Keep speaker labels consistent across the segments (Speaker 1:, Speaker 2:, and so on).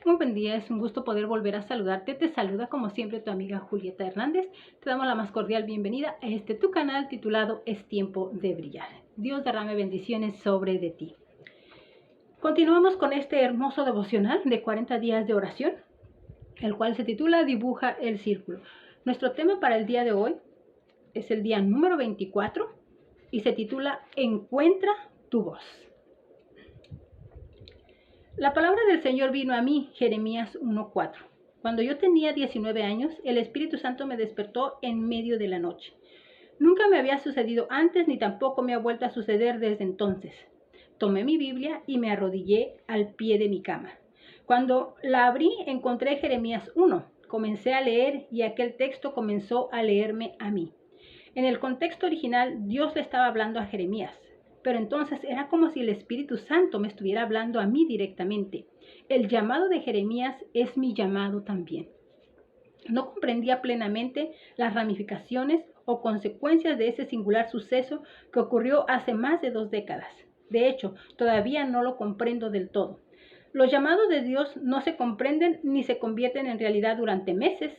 Speaker 1: Muy buen día, es un gusto poder volver a saludarte. Te saluda como siempre tu amiga Julieta Hernández. Te damos la más cordial bienvenida a tu canal titulado Es Tiempo de Brillar. Dios derrame bendiciones sobre de ti. Continuamos con este hermoso devocional de 40 días de oración, el cual se titula Dibuja el Círculo. Nuestro tema para el día de hoy es el día número 24 y se titula Encuentra tu voz. La palabra del Señor vino a mí, Jeremías 1:4. Cuando yo tenía 19 años, el Espíritu Santo me despertó en medio de la noche. Nunca me había sucedido antes ni tampoco me ha vuelto a suceder desde entonces. Tomé mi Biblia y me arrodillé al pie de mi cama. Cuando la abrí, encontré Jeremías 1. Comencé a leer y aquel texto comenzó a leerme a mí. En el contexto original, Dios le estaba hablando a Jeremías. Pero entonces era como si el Espíritu Santo me estuviera hablando a mí directamente. El llamado de Jeremías es mi llamado también. No comprendía plenamente las ramificaciones o consecuencias de ese singular suceso que ocurrió hace más de 2 décadas. De hecho, todavía no lo comprendo del todo. Los llamados de Dios no se comprenden ni se convierten en realidad durante meses,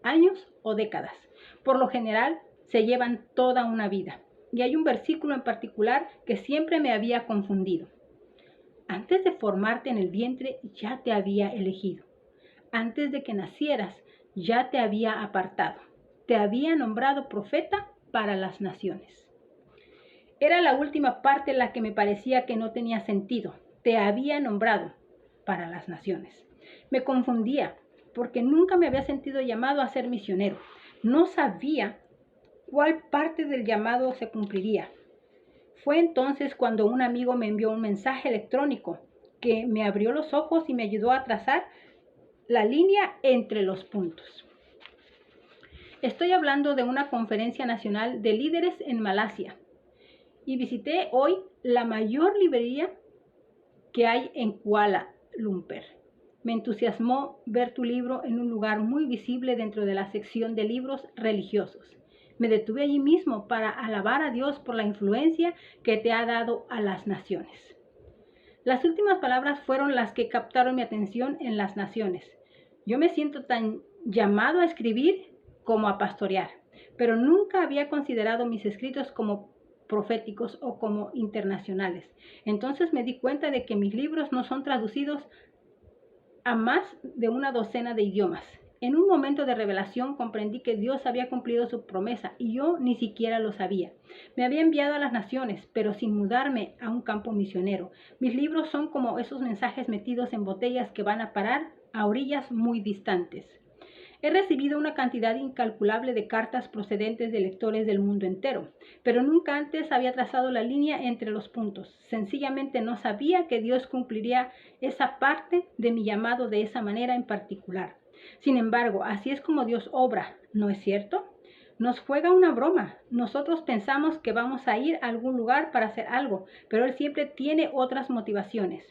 Speaker 1: años o décadas. Por lo general, se llevan toda una vida. Y hay un versículo en particular que siempre me había confundido. Antes de formarte en el vientre ya te había elegido. Antes de que nacieras ya te había apartado. Te había nombrado profeta para las naciones. Era la última parte en la que me parecía que no tenía sentido. Te había nombrado para las naciones. Me confundía porque nunca me había sentido llamado a ser misionero. No sabía cuál parte del llamado se cumpliría. Fue entonces cuando un amigo me envió un mensaje electrónico que me abrió los ojos y me ayudó a trazar la línea entre los puntos. Estoy hablando de una conferencia nacional de líderes en Malasia y visité hoy la mayor librería que hay en Kuala Lumpur. Me entusiasmó ver tu libro en un lugar muy visible dentro de la sección de libros religiosos. Me detuve allí mismo para alabar a Dios por la influencia que te ha dado a las naciones. Las últimas palabras fueron las que captaron mi atención en las naciones. Yo me siento tan llamado a escribir como a pastorear, pero nunca había considerado mis escritos como proféticos o como internacionales. Entonces me di cuenta de que mis libros no son traducidos a más de una docena de idiomas. En un momento de revelación comprendí que Dios había cumplido su promesa y yo ni siquiera lo sabía. Me había enviado a las naciones, pero sin mudarme a un campo misionero. Mis libros son como esos mensajes metidos en botellas que van a parar a orillas muy distantes. He recibido una cantidad incalculable de cartas procedentes de lectores del mundo entero, pero nunca antes había trazado la línea entre los puntos. Sencillamente no sabía que Dios cumpliría esa parte de mi llamado de esa manera en particular. Sin embargo, así es como Dios obra, ¿no es cierto? Nos juega una broma. Nosotros pensamos que vamos a ir a algún lugar para hacer algo, pero Él siempre tiene otras motivaciones.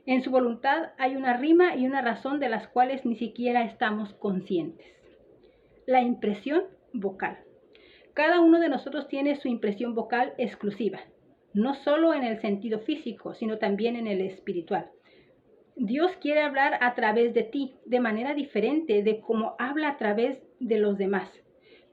Speaker 1: En su voluntad hay una rima y una razón de las cuales ni siquiera estamos conscientes. La impresión vocal. Cada uno de nosotros tiene su impresión vocal exclusiva, no solo en el sentido físico, sino también en el espiritual. Dios quiere hablar a través de ti de manera diferente de cómo habla a través de los demás.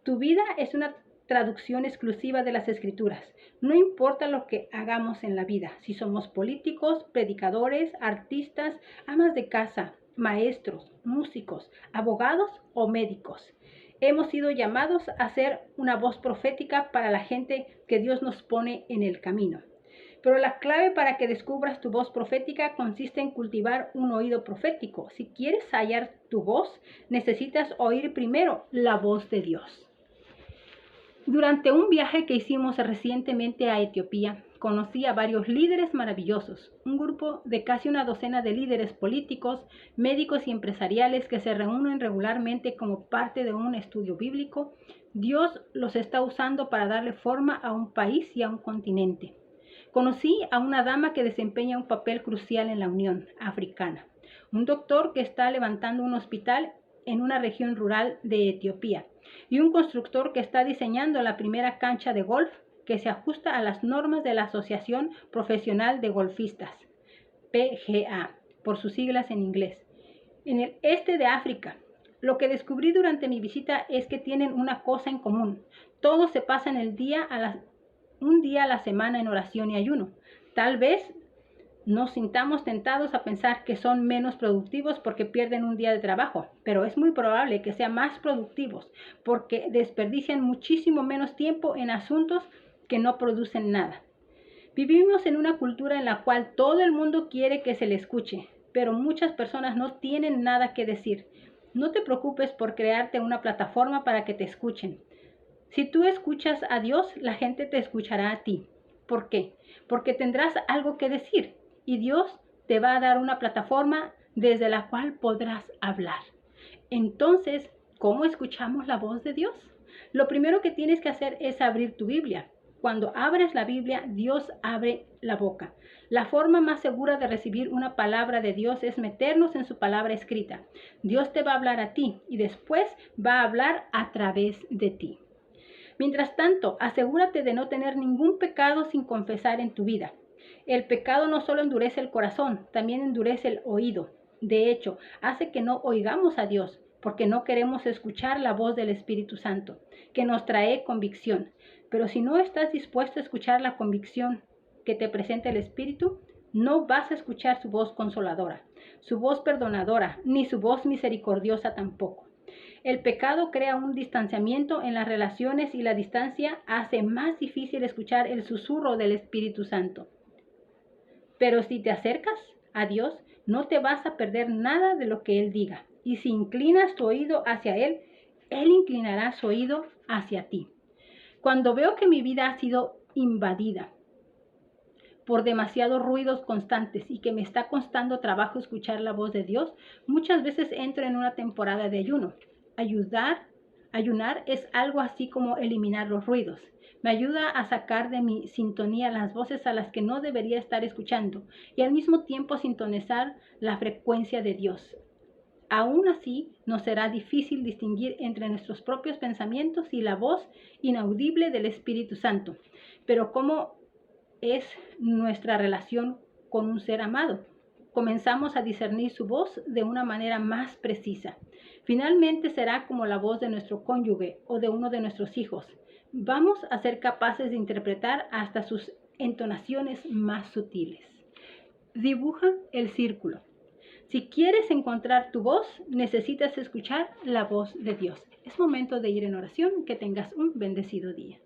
Speaker 1: Tu vida es una traducción exclusiva de las Escrituras. No importa lo que hagamos en la vida, si somos políticos, predicadores, artistas, amas de casa, maestros, músicos, abogados o médicos. Hemos sido llamados a ser una voz profética para la gente que Dios nos pone en el camino. Pero la clave para que descubras tu voz profética consiste en cultivar un oído profético. Si quieres hallar tu voz, necesitas oír primero la voz de Dios. Durante un viaje que hicimos recientemente a Etiopía, conocí a varios líderes maravillosos, un grupo de casi una docena de líderes políticos, médicos y empresariales que se reúnen regularmente como parte de un estudio bíblico. Dios los está usando para darle forma a un país y a un continente. Conocí a una dama que desempeña un papel crucial en la Unión Africana, un doctor que está levantando un hospital en una región rural de Etiopía y un constructor que está diseñando la primera cancha de golf que se ajusta a las normas de la Asociación Profesional de Golfistas, PGA, por sus siglas en inglés. en el este de África. Lo que descubrí durante mi visita es que tienen una cosa en común. Todos se pasan un día a la semana en oración y ayuno. Tal vez nos sintamos tentados a pensar que son menos productivos porque pierden un día de trabajo, pero es muy probable que sean más productivos porque desperdician muchísimo menos tiempo en asuntos que no producen nada. Vivimos en una cultura en la cual todo el mundo quiere que se le escuche, pero muchas personas no tienen nada que decir. No te preocupes por crearte una plataforma para que te escuchen. Si tú escuchas a Dios, la gente te escuchará a ti. ¿Por qué? Porque tendrás algo que decir y Dios te va a dar una plataforma desde la cual podrás hablar. Entonces, ¿cómo escuchamos la voz de Dios? Lo primero que tienes que hacer es abrir tu Biblia. Cuando abres la Biblia, Dios abre la boca. La forma más segura de recibir una palabra de Dios es meternos en su palabra escrita. Dios te va a hablar a ti y después va a hablar a través de ti. Mientras tanto, asegúrate de no tener ningún pecado sin confesar en tu vida. El pecado no solo endurece el corazón, también endurece el oído. De hecho, hace que no oigamos a Dios, porque no queremos escuchar la voz del Espíritu Santo, que nos trae convicción. Pero si no estás dispuesto a escuchar la convicción que te presenta el Espíritu, no vas a escuchar su voz consoladora, su voz perdonadora, ni su voz misericordiosa tampoco. El pecado crea un distanciamiento en las relaciones y la distancia hace más difícil escuchar el susurro del Espíritu Santo. Pero si te acercas a Dios, no te vas a perder nada de lo que Él diga. Y si inclinas tu oído hacia Él, Él inclinará su oído hacia ti. Cuando veo que mi vida ha sido invadida por demasiados ruidos constantes y que me está costando trabajo escuchar la voz de Dios, muchas veces entro en una temporada de ayuno. Ayunar es algo así como eliminar los ruidos. Me ayuda a sacar de mi sintonía las voces a las que no debería estar escuchando y al mismo tiempo sintonizar la frecuencia de Dios. Aún así, nos será difícil distinguir entre nuestros propios pensamientos y la voz inaudible del Espíritu Santo. Pero ¿cómo es nuestra relación con un ser amado? Comenzamos a discernir su voz de una manera más precisa. Finalmente será como la voz de nuestro cónyuge o de uno de nuestros hijos. Vamos a ser capaces de interpretar hasta sus entonaciones más sutiles. Dibuja el círculo. Si quieres encontrar tu voz, necesitas escuchar la voz de Dios. Es momento de ir en oración. Que tengas un bendecido día.